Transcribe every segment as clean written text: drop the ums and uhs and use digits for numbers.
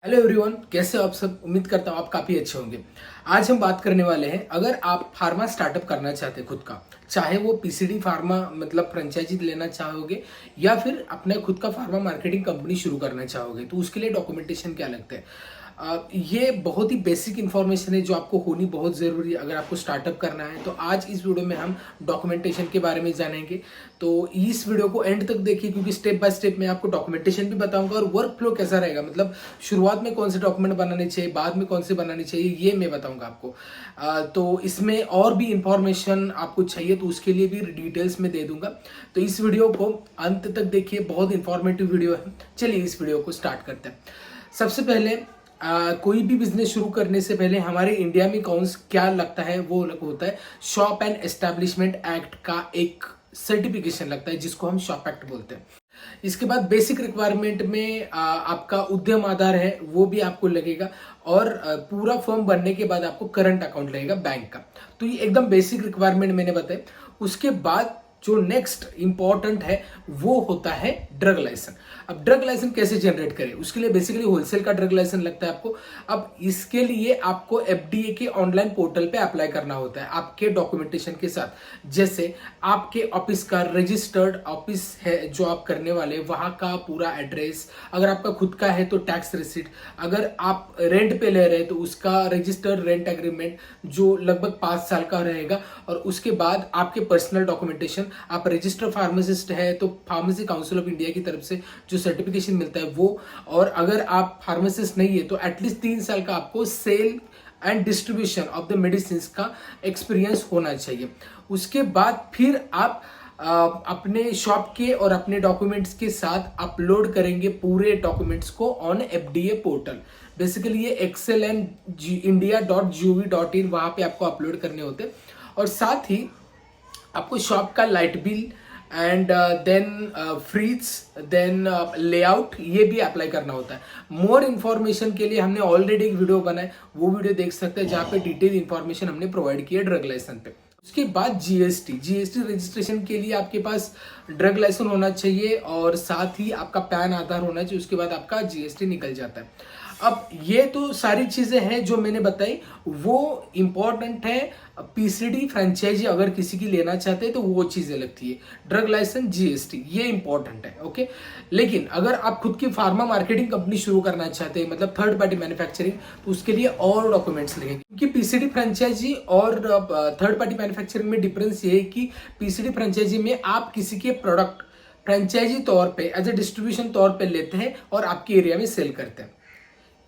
Hello everyone, कैसे हो आप सब। उम्मीद करता हूँ आप काफ़ी अच्छे होंगे। आज हम बात करने वाले हैं, अगर आप फार्मा स्टार्टअप करना चाहते हैं खुद का, चाहे वो पीसीडी फार्मा मतलब फ्रेंचाइजी लेना चाहोगे या फिर अपना खुद का फार्मा मार्केटिंग कंपनी शुरू करना चाहोगे, तो उसके लिए डॉक्यूमेंटेशन क्या लगता है। ये बहुत ही बेसिक इन्फॉर्मेशन है जो आपको होनी बहुत ज़रूरी है अगर आपको स्टार्टअप करना है। तो आज इस वीडियो में हम डॉक्यूमेंटेशन के बारे में जानेंगे। तो इस वीडियो को एंड तक देखिए, क्योंकि स्टेप बाय स्टेप मैं आपको डॉक्यूमेंटेशन भी बताऊंगा और वर्क फ्लो कैसा रहेगा, मतलब शुरुआत में कौन से डॉक्यूमेंट बनाने चाहिए, बाद में कौन से बनाने चाहिए, ये मैं बताऊंगा आपको। तो इसमें और भी इंफॉर्मेशन आपको चाहिए तो उसके लिए भी डिटेल्स में दे दूंगा। तो इस वीडियो को अंत तक देखिए, बहुत इंफॉर्मेटिव वीडियो है। चलिए इस वीडियो को स्टार्ट करते हैं। सबसे पहले कोई भी बिजनेस शुरू करने से पहले हमारे इंडिया में क्या लगता है, वो होता है शॉप एंड एस्टैब्लिशमेंट एक्ट का एक सर्टिफिकेशन लगता है, जिसको हम शॉप एक्ट बोलते हैं। इसके बाद बेसिक रिक्वायरमेंट में आपका उद्यम आधार है वो भी आपको लगेगा, और पूरा फॉर्म बनने के बाद आपको करंट अकाउंट लगेगा बैंक का। तो ये एकदम बेसिक रिक्वायरमेंट मैंने बताया। उसके बाद जो नेक्स्ट इंपॉर्टेंट है वो होता है ड्रग लाइसेंस। अब ड्रग लाइसेंस कैसे जनरेट करें, उसके लिए बेसिकली होलसेल का ड्रग लाइसेंस लगता है आपको। अब इसके लिए आपको एफडीए के ऑनलाइन पोर्टल पे अप्लाई करना होता है आपके डॉक्यूमेंटेशन के साथ। जैसे आपके ऑफिस का रजिस्टर्ड ऑफिस है जो आप करने वाले, वहां का पूरा एड्रेस, अगर आपका खुद का है तो टैक्स रिसिट, अगर आप रेंट पे ले रहे हैं तो उसका रजिस्टर्ड रेंट एग्रीमेंट जो लगभग 5 साल का रहेगा। और उसके बाद आपके पर्सनल डॉक्यूमेंटेशन, आप रजिस्टर्ड फार्मासिस्ट है तो फार्मेसी काउंसिल ऑफ इंडिया की तरफ से जो सर्टिफिकेशन मिलता है वो, और अगर आप फार्मासिस्ट नहीं है तो एटलीस्ट 3 साल का आपको sale and distribution of the medicine का एक्सपीरियंस होना चाहिए। उसके बाद फिर आप अपने शॉप के और अपने डॉक्यूमेंट्स के साथ अपलोड करेंगे पूरे डॉक्यूमेंट्स को ऑन एफडीए पोर्टल। बेसिकली ये excelindia.gov.in वहां पे आपको अपलोड करने होते हैं। और साथ ही आपको शॉप का light bill and then fridge then layout ये भी अप्लाई करना होता है। मोर इन्फॉर्मेशन के लिए हमने ऑलरेडी एक वीडियो बनाया, वो वीडियो देख सकते हैं जहाँ पे डिटेल इन्फॉर्मेशन हमने प्रोवाइड किया ड्रग लाइसेंस पे। उसके बाद जीएसटी रजिस्ट्रेशन के लिए आपके पास ड्रग लाइसेंस होना चाहिए और साथ ही आपका पैन आधार होना चाहिए। उसके बाद आपका जीएसटी निकल जाता है। अब ये तो सारी चीजें हैं जो मैंने बताई, वो इंपॉर्टेंट है। पीसीडी फ्रेंचाइजी अगर किसी की लेना चाहते हैं तो वो चीजें लगती है, ड्रग लाइसेंस, जीएसटी, ये इंपॉर्टेंट है। ओके, लेकिन अगर आप खुद की फार्मा मार्केटिंग कंपनी शुरू करना चाहते हैं, मतलब थर्ड पार्टी मैन्युफैक्चरिंग, तो उसके लिए और डॉक्यूमेंट्स लगेंगे। क्योंकि पीसीडी फ्रेंचाइजी और थर्ड पार्टी मैन्युफैक्चरिंग में डिफरेंस ये है कि पीसीडी फ्रेंचाइजी में आप किसी के प्रोडक्ट फ्रेंचाइजी तौर पे एज ए डिस्ट्रीब्यूशन तौर पे लेते हैं और आपके एरिया में सेल करते हैं।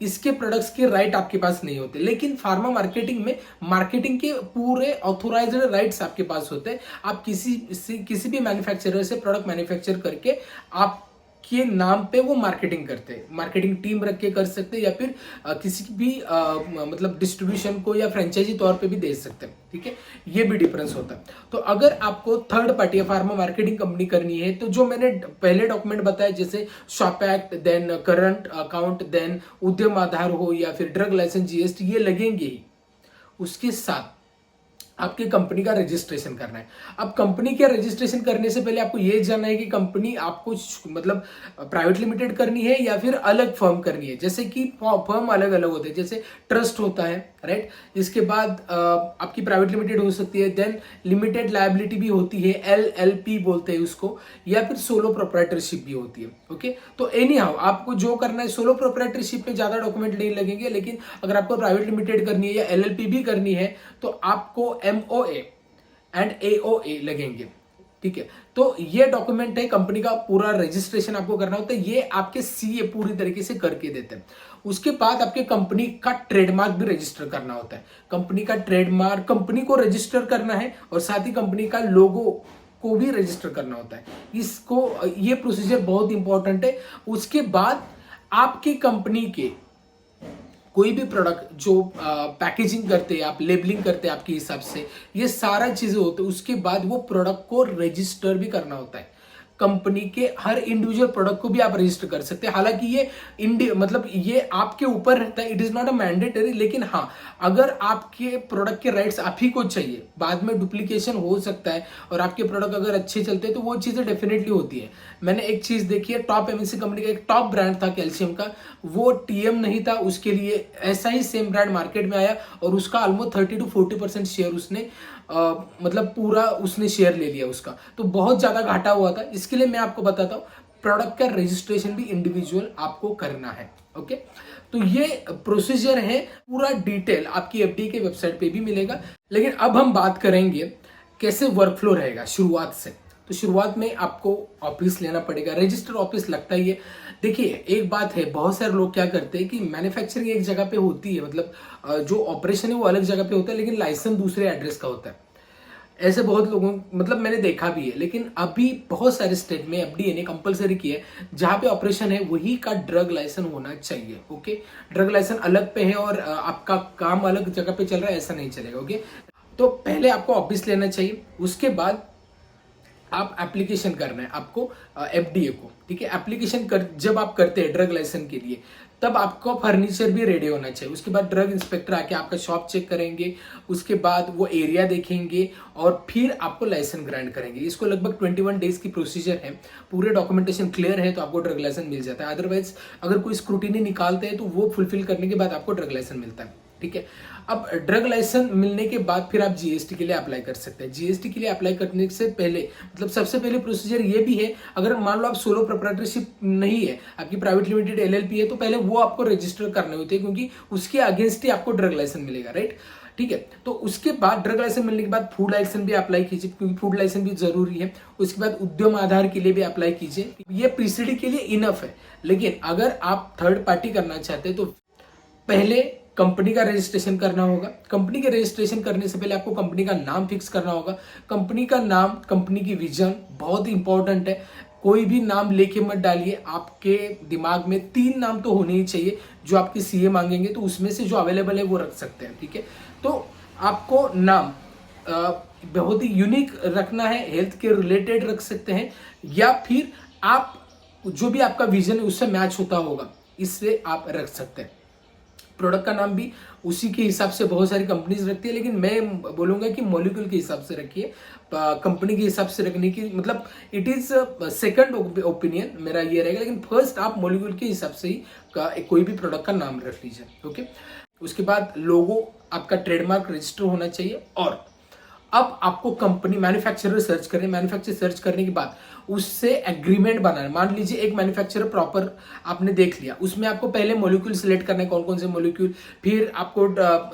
इसके प्रोडक्ट्स के राइट आपके पास नहीं होते, लेकिन फार्मा मार्केटिंग में मार्केटिंग के पूरे ऑथोराइज्ड राइट्स आपके पास होते हैं। आप किसी भी मैन्युफैक्चरर से प्रोडक्ट मैन्युफैक्चर करके आपके नाम पे वो मार्केटिंग करते हैं, मार्केटिंग टीम रख के कर सकते हैं, या फिर किसी भी मतलब डिस्ट्रीब्यूशन को या फ्रेंचाइजी तौर पे भी दे सकते हैं। ठीक है, ये भी डिफरेंस होता है। तो अगर आपको थर्ड पार्टी या फार्मा मार्केटिंग कंपनी करनी है तो जो मैंने पहले डॉक्यूमेंट बताया, जैसे shop act, then current account, then Udyam Aadhaar हो या फिर ड्रग लाइसेंस, जीएसटी, ये लगेंगे ही। उसके साथ आपकी कंपनी का रजिस्ट्रेशन करना है। अब कंपनी का रजिस्ट्रेशन करने से पहले आपको यह जानना है कि कंपनी आपको मतलब प्राइवेट लिमिटेड करनी है या फिर अलग फर्म करनी है। जैसे कि फर्म अलग अलग होते हैं, जैसे ट्रस्ट होता है, राइट। इसके बाद आपकी प्राइवेट लिमिटेड हो सकती है, देन लिमिटेड लायबिलिटी भी होती है, एलएलपी बोलते हैं उसको, या फिर सोलो प्रोप्राइटरशिप भी होती है। ओके, तो एनी हाउ आपको जो करना है, सोलो प्रोप्राइटरशिप में ज्यादा डॉक्यूमेंट नहीं लगेंगे, लेकिन अगर आपको प्राइवेट लिमिटेड करनी है या एलएलपी भी करनी है तो आपको एमओए एंड एओए लगेंगे। ठीक है, तो ये डॉक्यूमेंट है, कंपनी का पूरा रजिस्ट्रेशन आपको करना होता है, ये आपके सीए पूरी तरीके से करके देते हैं। उसके बाद आपके कंपनी का ट्रेडमार्क भी रजिस्टर करना होता है। कंपनी का ट्रेडमार्क कंपनी को रजिस्टर करना है और साथ ही कंपनी का लोगो को भी रजिस्टर करना होता है। ये प्रोसीजर बहुत इंपॉर्टेंट है। उसके बाद आपकी कंपनी के कोई भी प्रोडक्ट जो पैकेजिंग करते हैं आप, लेबलिंग करते हैं आपके हिसाब से, ये सारा चीजें होते हैं। उसके बाद वो प्रोडक्ट को रजिस्टर भी करना होता है। कंपनी के हर इंडिविजुअल प्रोडक्ट को भी आप रजिस्टर कर सकते हैं। हालांकि ये मतलब ये आपके ऊपर रहता है, it is not a mandatory, लेकिन हाँ, अगर आपके प्रोडक्ट के राइट्स आप ही को चाहिए, बाद में डुप्लीकेशन हो सकता है और आपके प्रोडक्ट अगर अच्छे चलते हैं तो वो चीजें डेफिनेटली होती है। मैंने एक चीज देखी है, टॉप एमएनसी कंपनी का एक टॉप ब्रांड था कैल्शियम का, वो टीएम नहीं था, उसके लिए ऐसा ही सेम ब्रांड मार्केट में आया और उसका ऑलमोस्ट 30 to 40% शेयर उसने मतलब पूरा उसने शेयर ले लिया उसका, तो बहुत ज्यादा घाटा हुआ था। इसके लिए मैं आपको बताता हूँ, प्रोडक्ट का रजिस्ट्रेशन भी इंडिविजुअल आपको करना है। ओके, तो ये प्रोसीजर है, पूरा डिटेल आपकी एफडी के वेबसाइट पे भी मिलेगा। लेकिन अब हम बात करेंगे कैसे वर्कफ्लो रहेगा शुरुआत से। तो शुरुआत में आपको ऑफिस लेना पड़ेगा, रजिस्टर ऑफिस लगता ही है। देखिए एक बात है, बहुत सारे लोग क्या करते हैं कि मैन्युफैक्चरिंग एक जगह पे होती है, मतलब जो ऑपरेशन है वो अलग जगह पे होता है, लेकिन लाइसेंस दूसरे एड्रेस का होता है। ऐसे बहुत लोगों, मतलब मैंने देखा भी है, लेकिन अभी बहुत सारे स्टेट में एफडीए ने कंपलसरी किया है, जहां पे ऑपरेशन है वही का ड्रग लाइसेंस होना चाहिए। ओके, ड्रग लाइसेंस अलग पे है और आपका काम अलग जगह पे चल रहा है, ऐसा नहीं चलेगा। ओके, तो पहले आपको ऑफिस लेना चाहिए, उसके बाद आप एप्लीकेशन करना है आपको एफडीए को। ठीक है, एप्लीकेशन कर जब आप करते हैं ड्रग लाइसेंस के लिए, तब आपको फर्नीचर भी रेडी होना चाहिए। उसके बाद ड्रग इंस्पेक्टर आके आपका शॉप चेक करेंगे, उसके बाद वो एरिया देखेंगे और फिर आपको लाइसेंस ग्रांट करेंगे। इसको लगभग 21 डेज की प्रोसीजर है। पूरे डॉक्यूमेंटेशन क्लियर है तो आपको ड्रग लाइसेंस मिल जाता है। अदरवाइज अगर कोई स्क्रूटिनी निकालते हैं तो वो फुलफिल करने के बाद आपको ड्रग लाइसेंस मिलता है। ठीक है, अब ड्रग लाइसेंस मिलने के बाद फिर आप जीएसटी के लिए अप्लाई कर सकते हैं। जीएसटी के लिए अप्लाई करने से पहले, मतलब सबसे पहले प्रोसीजर ये भी है, अगर मान लो आप सोलो प्रोप्राइटरशिप नहीं है, आपकी प्राइवेट लिमिटेड एलएलपी है, तो पहले वो आपको रजिस्टर करने होते हैं, क्योंकि उसके अगेंस्ट ही आपको ड्रग लाइसेंस मिलेगा। राइट, ठीक है, तो उसके बाद ड्रग लाइसेंस मिलने के बाद फूड लाइसेंस भी अप्लाई कीजिए, क्योंकि फूड लाइसेंस भी जरूरी है। उसके बाद उद्यम आधार के लिए भी अप्लाई कीजिए। ये पीसीडी के लिए इनफ है, लेकिन अगर आप थर्ड पार्टी करना चाहते हैं तो पहले कंपनी का रजिस्ट्रेशन करना होगा। कंपनी के रजिस्ट्रेशन करने से पहले आपको कंपनी का नाम फिक्स करना होगा। कंपनी का नाम, कंपनी की विजन बहुत ही इंपॉर्टेंट है। कोई भी नाम लेके मत डालिए, आपके दिमाग में 3 नाम तो होने ही चाहिए। जो आपके सीए मांगेंगे तो उसमें से जो अवेलेबल है वो रख सकते हैं। ठीक है, तो आपको नाम बहुत ही यूनिक रखना है, हेल्थ के रिलेटेड रख सकते हैं, या फिर आप जो भी आपका विजन है उससे मैच होता होगा, इससे आप रख सकते हैं। प्रोडक्ट का नाम भी उसी के हिसाब से बहुत सारी कंपनीज रखती है, लेकिन मैं बोलूंगा कि मॉलिक्यूल के हिसाब से रखिए, कंपनी के हिसाब से रखने की, मतलब इट इज सेकंड ओपिनियन मेरा ये रहेगा, लेकिन फर्स्ट आप मॉलिक्यूल के हिसाब से ही कोई भी प्रोडक्ट का नाम रख लीजिए। ओके, उसके बाद लोगो, आपका ट्रेडमार्क रजिस्टर होना चाहिए। और अब आपको कंपनी मैन्युफैक्चरर सर्च करें, मैन्युफैक्चरर सर्च करने के बाद उससे एग्रीमेंट बनाना। मान लीजिए एक मैन्युफैक्चरर प्रॉपर आपने देख लिया, उसमें आपको पहले मॉलिक्यूल सिलेक्ट करना है, कौन कौन से मॉलिक्यूल, फिर आपको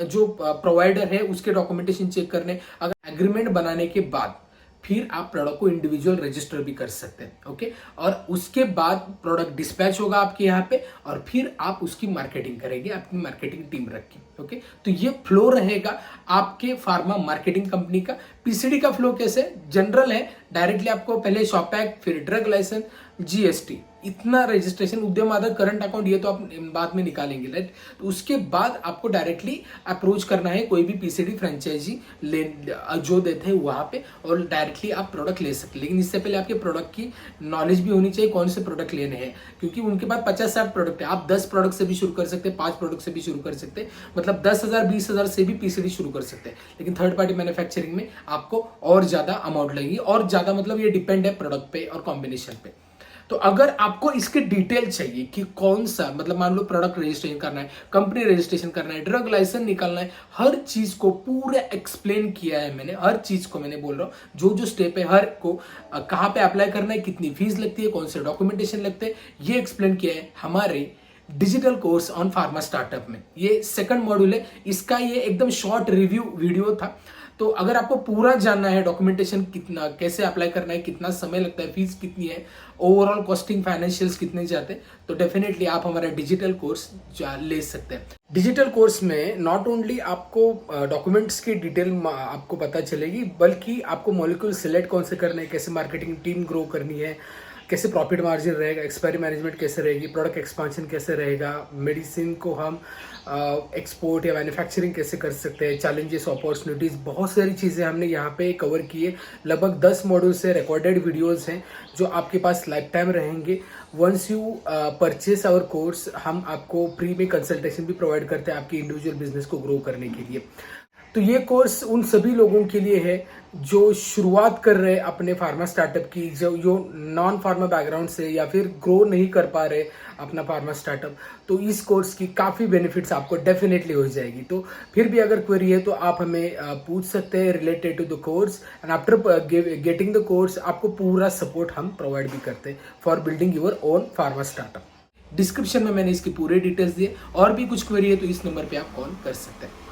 जो प्रोवाइडर है उसके डॉक्यूमेंटेशन चेक करने। अगर एग्रीमेंट बनाने के बाद फिर आप प्रोडक्ट को इंडिविजुअल रजिस्टर भी कर सकते हैं। ओके, और उसके बाद प्रोडक्ट डिस्पैच होगा आपके यहाँ पे, और फिर आप उसकी मार्केटिंग करेंगे, अपनी मार्केटिंग टीम रख के। ओके, तो ये फ्लो रहेगा आपके फार्मा मार्केटिंग कंपनी का। पीसीडी का फ्लो कैसे जनरल है, डायरेक्टली आपको पहले शॉप एक्ट, फिर ड्रग लाइसेंस, जीएसटी, इतना रजिस्ट्रेशन, उद्यम आधार, करंट अकाउंट, ये तो आप बाद में निकालेंगे। राइट, तो उसके बाद आपको डायरेक्टली अप्रोच करना है कोई भी पीसीडी फ्रेंचाइजी जो देते हैं वहां पे, और डायरेक्टली आप प्रोडक्ट ले सकते हैं। लेकिन इससे पहले आपके प्रोडक्ट की नॉलेज भी होनी चाहिए, कौन से प्रोडक्ट लेने हैं, क्योंकि उनके पास 50-60 प्रोडक्ट है। आप 10 प्रोडक्ट से भी शुरू कर सकते हैं, 5 प्रोडक्ट से भी शुरू कर सकते हैं, मतलब 10,000 20,000 से भी पीसीडी शुरू कर सकते हैं। लेकिन थर्ड पार्टी मैन्युफैक्चरिंग में आपको और ज्यादा अमाउंट लगेगी, और ज्यादा मतलब ये डिपेंड है प्रोडक्ट पे और कॉम्बिनेशन पे। तो अगर आपको इसके डिटेल चाहिए कि कौन सा, मतलब मान लो प्रोडक्ट रजिस्ट्रेशन करना है, कंपनी रजिस्ट्रेशन करना है, ड्रग लाइसेंस निकालना है, हर चीज को पूरा एक्सप्लेन किया है मैंने। हर चीज को मैंने बोल रहा हूँ, जो जो स्टेप है, हर को कहाँ पे अप्लाई करना है, कितनी फीस लगती है, कौन से डॉक्यूमेंटेशन लगते हैं, ये एक्सप्लेन किया है हमारे digital course on pharma startup में। ये सेकंड मॉड्यूल है, इसका ये एकदम शॉर्ट रिव्यू वीडियो था। तो अगर आपको पूरा जानना है, डॉक्यूमेंटेशन कितना, कैसे अप्लाई करना है, कितना समय लगता है, फीस कितनी है, ओवरऑल कॉस्टिंग, फाइनेंशियल्स कितने जाते हैं, तो डेफिनेटली आप हमारा डिजिटल कोर्स ले सकते हैं। डिजिटल कोर्स में नॉट ओनली आपको डॉक्यूमेंट्स की डिटेल आपको पता चलेगी, बल्कि आपको मॉलिक्यूल सिलेक्ट कौन से करने हैं, कैसे मार्केटिंग टीम ग्रो करनी है, कैसे प्रॉफिट मार्जिन रहेगा, एक्सपायरी मैनेजमेंट कैसे रहेगी, प्रोडक्ट एक्सपांशन कैसे रहेगा, मेडिसिन को हम एक्सपोर्ट या मैन्युफैक्चरिंग कैसे कर सकते हैं, चैलेंजेस अपॉर्चुनिटीज़, बहुत सारी चीज़ें हमने यहाँ पे कवर की है। लगभग 10 मॉड्यूल से रिकॉर्डेड वीडियोस हैं जो आपके पास लाइफ टाइम रहेंगे। Once you purchase our course, हम आपको फ्री में कंसल्टेशन भी प्रोवाइड करते हैं आपकी इंडिविजुअल बिजनेस को ग्रो करने के लिए। तो ये कोर्स उन सभी लोगों के लिए है जो शुरुआत कर रहे हैं अपने फार्मा स्टार्टअप की, जो नॉन फार्मा बैकग्राउंड से या फिर ग्रो नहीं कर पा रहे अपना फार्मा स्टार्टअप। तो इस कोर्स की काफ़ी बेनिफिट्स आपको डेफिनेटली हो जाएगी। तो फिर भी अगर क्वेरी है तो आप हमें पूछ सकते हैं related to the course, and after getting the course आपको पूरा सपोर्ट हम प्रोवाइड भी करते हैं for building your own pharma startup. Description में मैंने इसकी पूरे डिटेल्स दिए, और भी कुछ क्वेरी है तो इस नंबर पे आप कॉल कर सकते हैं।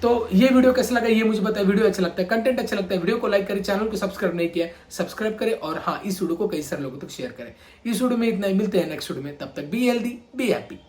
तो ये वीडियो कैसा लगा ये मुझे बताएं। वीडियो अच्छा लगता है, कंटेंट अच्छा लगता है, वीडियो को लाइक करें, चैनल को सब्सक्राइब नहीं किया सब्सक्राइब करें, और हाँ, इस वीडियो को कई सारे लोगों तक शेयर करें। इस वीडियो में इतना ही, मिलते हैं नेक्स्ट वीडियो में, तब तक बी हेल्दी बी हैप्पी।